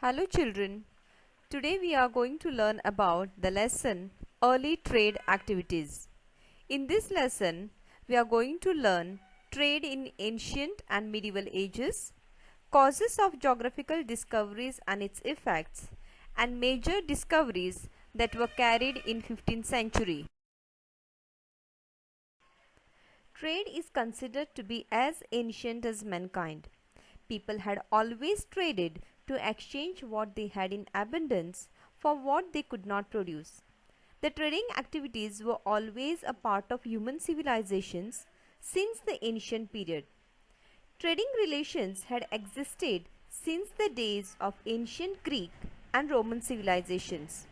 Hello children. Today we are going to learn about the lesson Early Trade Activities. In this lesson, we are going to learn trade in ancient and medieval ages, causes of geographical discoveries and its effects, and major discoveries that were carried in 15th century. Trade is considered to be as ancient as mankind. People had always traded to exchange what they had in abundance for what they could not produce. The trading activities were always a part of human civilizations since the ancient period. Trading relations had existed since the days of ancient Greek and Roman civilizations.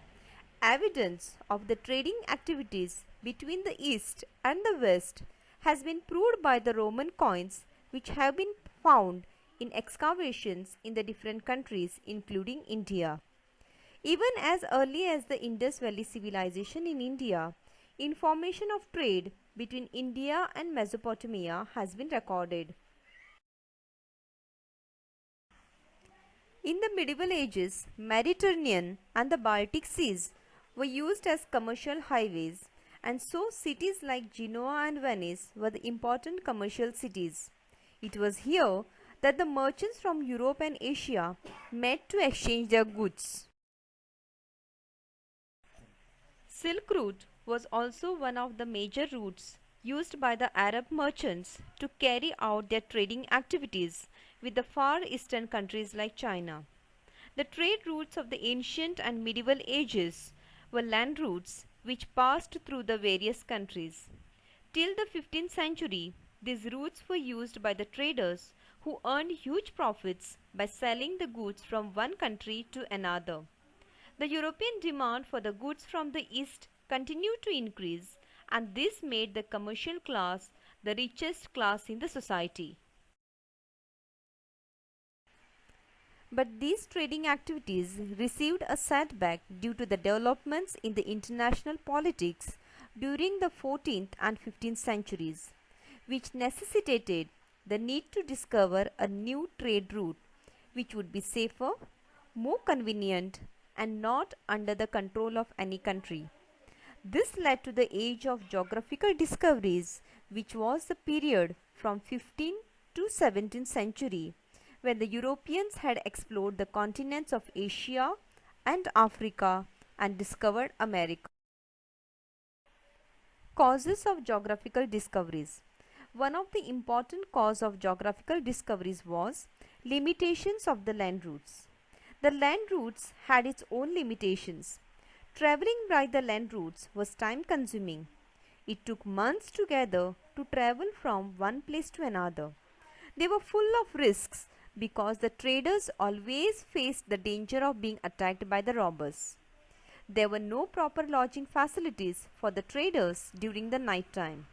Evidence of the trading activities between the East and the West has been proved by the Roman coins which have been found in excavations in the different countries including India. Even as early as the Indus Valley civilization in India, information of trade between India and Mesopotamia has been recorded. In the Medieval Ages, Mediterranean and the Baltic Seas were used as commercial highways, and so cities like Genoa and Venice were the important commercial cities. It was here that the merchants from Europe and Asia met to exchange their goods. Silk Route was also one of the major routes used by the Arab merchants to carry out their trading activities with the Far Eastern countries like China. The trade routes of the ancient and medieval ages were land routes which passed through the various countries. Till the 15th century, these routes were used by the traders who earned huge profits by selling the goods from one country to another. The European demand for the goods from the East continued to increase, and this made the commercial class the richest class in the society. But these trading activities received a setback due to the developments in the international politics during the 14th and 15th centuries, which necessitated the need to discover a new trade route which would be safer, more convenient, and not under the control of any country. This led to the age of geographical discoveries, which was the period from 15th to 17th century, when the Europeans had explored the continents of Asia and Africa and discovered America. Causes of geographical discoveries. One of the important causes of geographical discoveries was limitations of the land routes. The land routes had its own limitations. Traveling by the land routes was time consuming. It took months together to travel from one place to another. They were full of risks because the traders always faced the danger of being attacked by the robbers. There were no proper lodging facilities for the traders during the night time.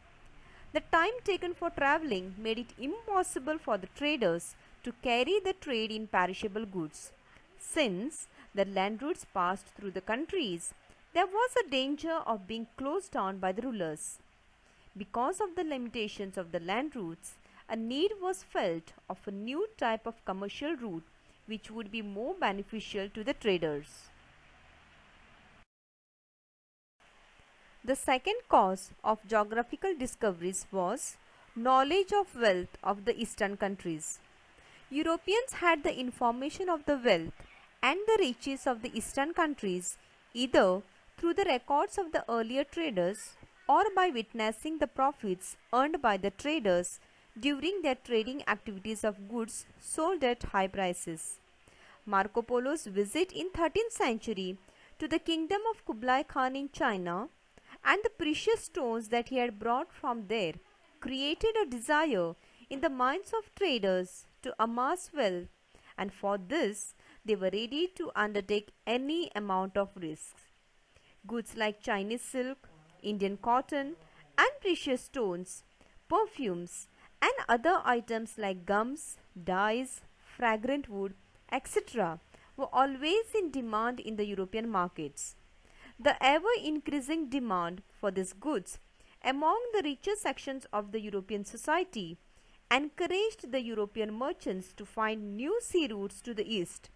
The time taken for traveling made it impossible for the traders to carry the trade in perishable goods. Since the land routes passed through the countries, there was a danger of being closed down by the rulers. Because of the limitations of the land routes, a need was felt of a new type of commercial route which would be more beneficial to the traders. The second cause of geographical discoveries was knowledge of wealth of the eastern countries. Europeans had the information of the wealth and the riches of the eastern countries either through the records of the earlier traders or by witnessing the profits earned by the traders during their trading activities of goods sold at high prices. Marco Polo's visit in 13th century to the kingdom of Kublai Khan in China and the precious stones that he had brought from there created a desire in the minds of traders to amass wealth, and for this they were ready to undertake any amount of risks. Goods like Chinese silk, Indian cotton, and precious stones, perfumes, and other items like gums, dyes, fragrant wood, etc., were always in demand in the European markets. The ever increasing demand for these goods among the richer sections of the European society encouraged the European merchants to find new sea routes to the east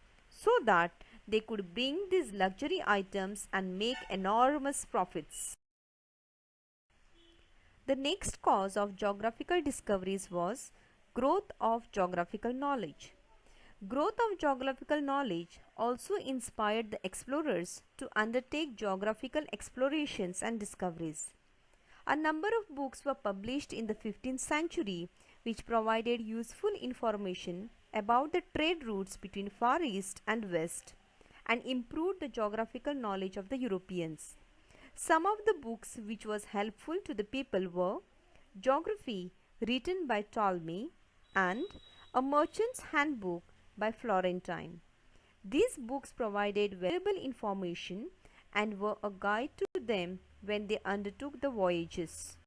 so that they could bring these luxury items and make enormous profits. The next cause of geographical discoveries was growth of geographical knowledge. Growth of geographical knowledge also inspired the explorers to undertake geographical explorations and discoveries. A number of books were published in the 15th century which provided useful information about the trade routes between Far East and West and improved the geographical knowledge of the Europeans. Some of the books which was helpful to the people were Geography written by Ptolemy and A Merchant's Handbook by Florentine. These books provided valuable information and were a guide to them when they undertook the voyages.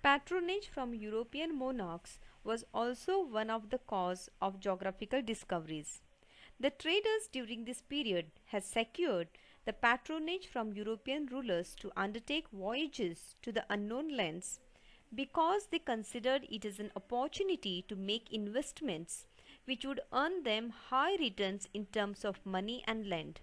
Patronage from European monarchs was also one of the cause of geographical discoveries. The traders during this period had secured the patronage from European rulers to undertake voyages to the unknown lands because they considered it as an opportunity to make investments which would earn them high returns in terms of money and land.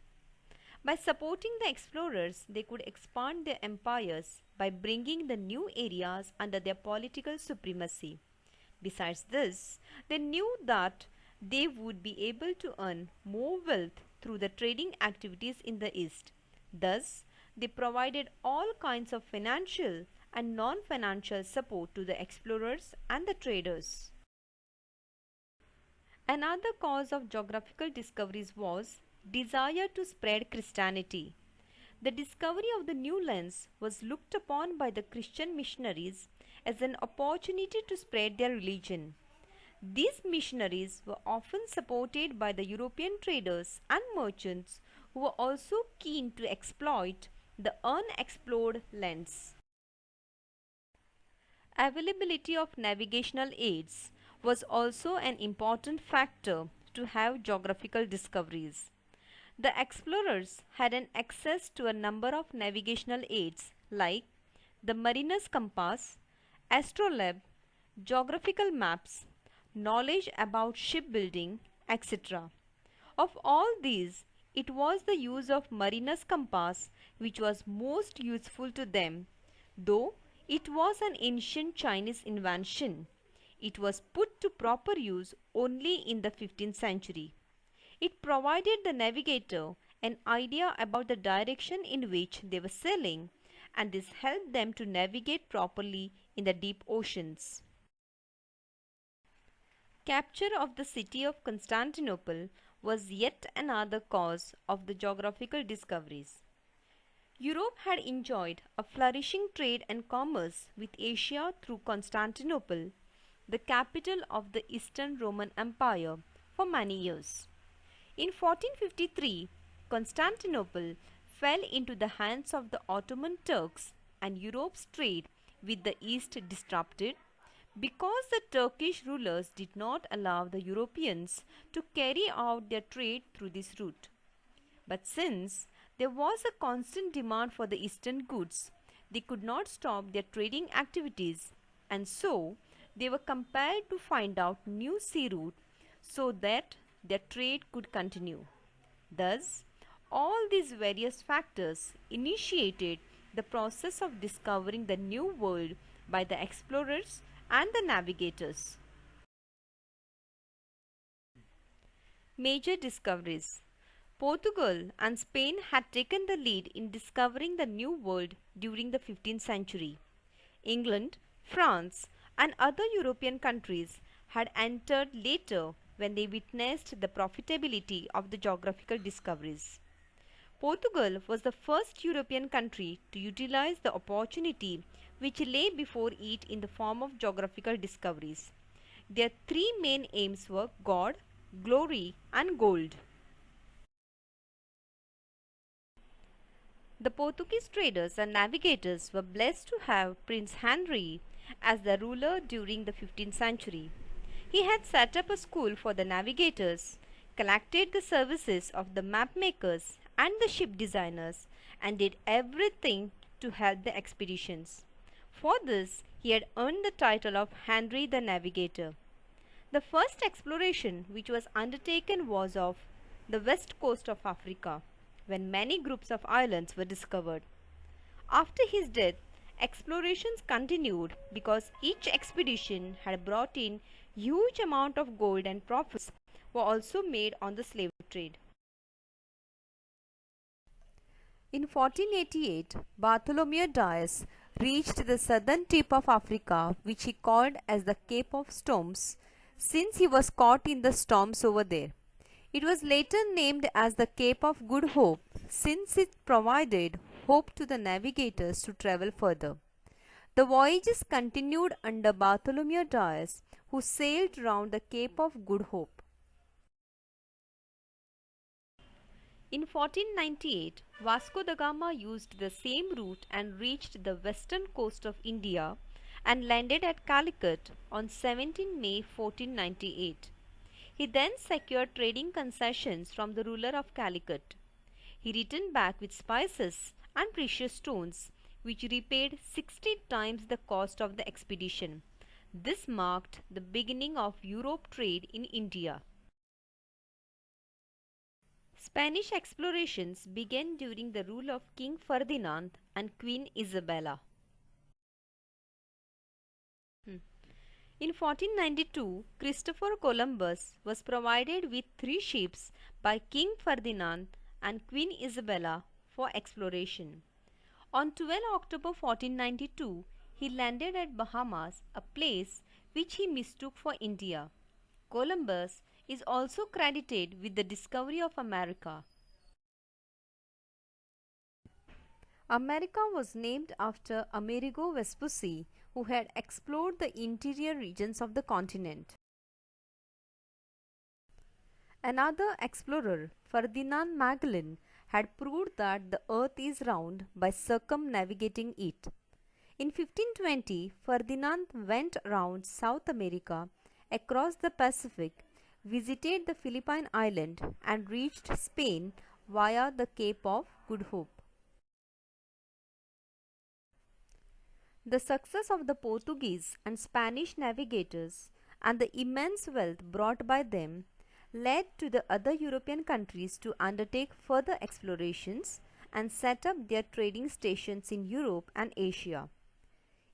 By supporting the explorers, they could expand their empires by bringing the new areas under their political supremacy. Besides this, they knew that they would be able to earn more wealth through the trading activities in the East. Thus, they provided all kinds of financial and non-financial support to the explorers and the traders. Another cause of geographical discoveries was desire to spread Christianity. The discovery of the new lands was looked upon by the Christian missionaries as an opportunity to spread their religion. These missionaries were often supported by the European traders and merchants who were also keen to exploit the unexplored lands. Availability of navigational aids was also an important factor to have geographical discoveries. The explorers had an access to a number of navigational aids like the mariner's compass, astrolabe, geographical maps, knowledge about shipbuilding, etc. Of all these, it was the use of mariner's compass which was most useful to them, though it was an ancient Chinese invention. It was put to proper use only in the 15th century. It provided the navigator an idea about the direction in which they were sailing, and this helped them to navigate properly in the deep oceans. Capture of the city of Constantinople was yet another cause of the geographical discoveries. Europe had enjoyed a flourishing trade and commerce with Asia through Constantinople, the capital of the Eastern Roman Empire, for many years. In 1453, Constantinople fell into the hands of the Ottoman Turks and Europe's trade with the East disrupted because the Turkish rulers did not allow the Europeans to carry out their trade through this route. But since there was a constant demand for the Eastern goods, they could not stop their trading activities, and so they were compelled to find out new sea route so that their trade could continue. Thus, all these various factors initiated the process of discovering the new world by the explorers and the navigators. Major discoveries. Portugal and Spain had taken the lead in discovering the New World during the 15th century. England, France, and other European countries had entered later when they witnessed the profitability of the geographical discoveries. Portugal was the first European country to utilize the opportunity which lay before it in the form of geographical discoveries. Their three main aims were God, glory, and gold. The Portuguese traders and navigators were blessed to have Prince Henry as the ruler during the 15th century. He had set up a school for the navigators, collected the services of the map makers and the ship designers, and did everything to help the expeditions. For this, he had earned the title of Henry the Navigator. The first exploration which was undertaken was of the west coast of Africa, when many groups of islands were discovered. After his death, explorations continued because each expedition had brought in huge amount of gold, and profits were also made on the slave trade. In 1488, Bartholomew Dias reached the southern tip of Africa, which he called as the Cape of Storms, since he was caught in the storms over there. It was later named as the Cape of Good Hope, since it provided hope to the navigators to travel further. The voyages continued under Bartholomew Dias, who sailed round the Cape of Good Hope. In 1498, Vasco da Gama used the same route and reached the western coast of India and landed at Calicut on 17 May 1498. He then secured trading concessions from the ruler of Calicut. He returned back with spices and precious stones, which repaid 60 times the cost of the expedition. This marked the beginning of Europe trade in India. Spanish explorations began during the rule of King Ferdinand and Queen Isabella. In 1492, Christopher Columbus was provided with 3 ships by King Ferdinand and Queen Isabella for exploration. On 12 October 1492, he landed at Bahamas, a place which he mistook for India. Columbus is also credited with the discovery of America. America was named after Amerigo Vespucci, who had explored the interior regions of the continent. Another explorer, Ferdinand Magellan, had proved that the earth is round by circumnavigating it. In 1520, Ferdinand went around South America, across the Pacific, visited the Philippine island and reached Spain via the Cape of Good Hope. The success of the Portuguese and Spanish navigators and the immense wealth brought by them led to the other European countries to undertake further explorations and set up their trading stations in Europe and Asia.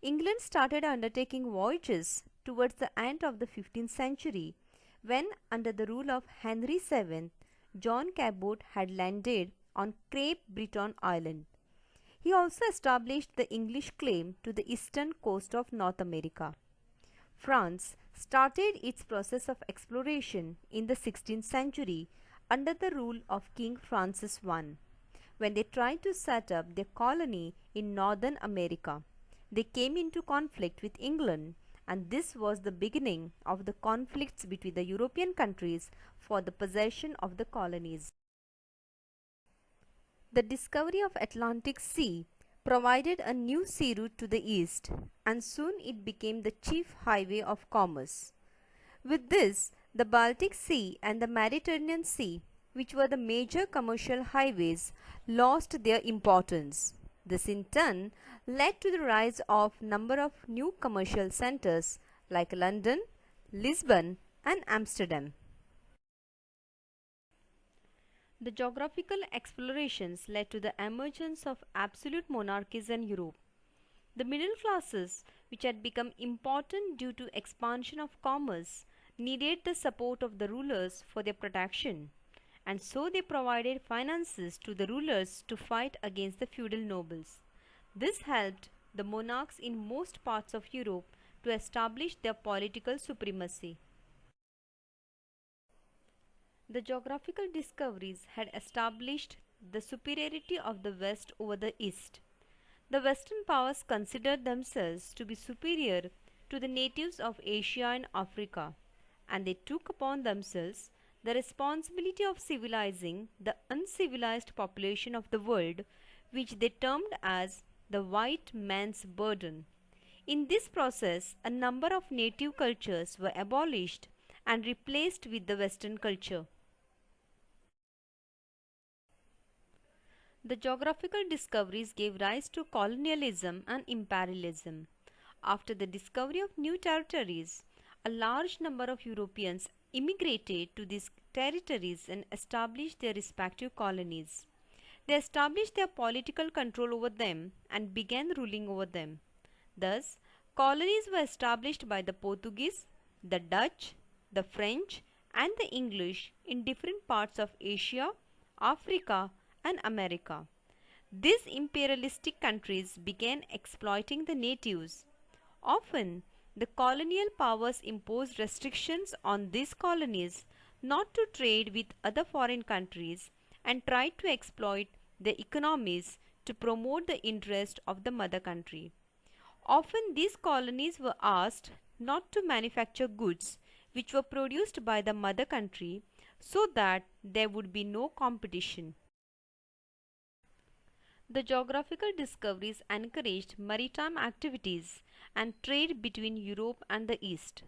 England started undertaking voyages towards the end of the 15th century when, under the rule of Henry VII, John Cabot had landed on Cape Breton Island. He also established the English claim to the eastern coast of North America. France started its process of exploration in the 16th century under the rule of King Francis I, when they tried to set up their colony in Northern America. They came into conflict with England, and this was the beginning of the conflicts between the European countries for the possession of the colonies. The discovery of Atlantic Sea provided a new sea route to the east, and soon it became the chief highway of commerce. With this, the Baltic Sea and the Mediterranean Sea, which were the major commercial highways, lost their importance. This in turn led to the rise of number of new commercial centers like London, Lisbon and Amsterdam. The geographical explorations led to the emergence of absolute monarchies in Europe. The middle classes, which had become important due to expansion of commerce, needed the support of the rulers for their protection, and so they provided finances to the rulers to fight against the feudal nobles. This helped the monarchs in most parts of Europe to establish their political supremacy. The geographical discoveries had established the superiority of the West over the East. The Western powers considered themselves to be superior to the natives of Asia and Africa, and they took upon themselves the responsibility of civilizing the uncivilized population of the world, which they termed as the white man's burden. In this process, a number of native cultures were abolished and replaced with the Western culture. The geographical discoveries gave rise to colonialism and imperialism. After the discovery of new territories, a large number of Europeans immigrated to these territories and established their respective colonies. They established their political control over them and began ruling over them. Thus, colonies were established by the Portuguese, the Dutch, the French, and the English in different parts of Asia, Africa, and America. These imperialistic countries began exploiting the natives. Often, the colonial powers imposed restrictions on these colonies not to trade with other foreign countries and tried to exploit their economies to promote the interest of the mother country. Often these colonies were asked not to manufacture goods which were produced by the mother country so that there would be no competition. The geographical discoveries encouraged maritime activities and trade between Europe and the East.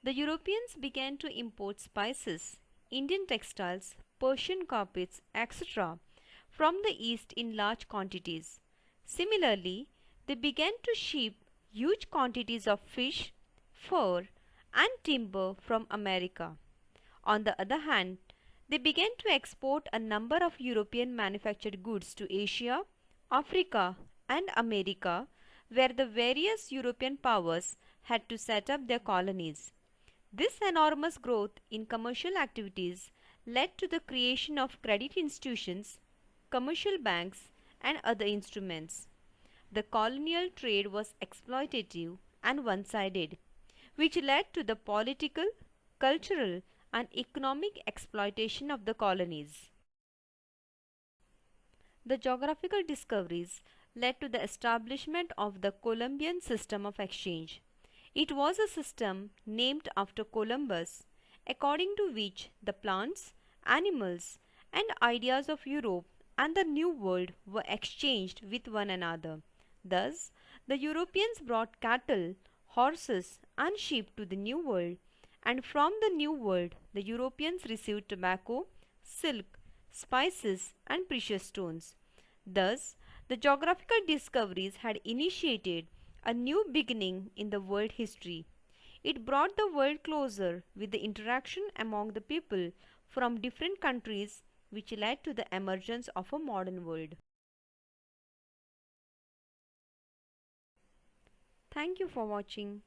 The Europeans began to import spices, Indian textiles, Persian carpets, etc. from the East in large quantities. Similarly, they began to ship huge quantities of fish, fur, and timber from America. On the other hand, they began to export a number of European manufactured goods to Asia, Africa, and America, where the various European powers had to set up their colonies. This enormous growth in commercial activities led to the creation of credit institutions, commercial banks, and other instruments. The colonial trade was exploitative and one-sided, which led to the political, cultural, and economic exploitation of the colonies. The geographical discoveries led to the establishment of the Columbian system of exchange. It was a system named after Columbus, according to which the plants, animals, and ideas of Europe and the New World were exchanged with one another. Thus, the Europeans brought cattle, horses, and sheep to the New World, and from the New World the Europeans received tobacco, silk, spices, and precious stones. Thus, the geographical discoveries had initiated a new beginning in the world history. It brought the world closer with the interaction among the people from different countries, which led to the emergence of a modern world. Thank you for watching.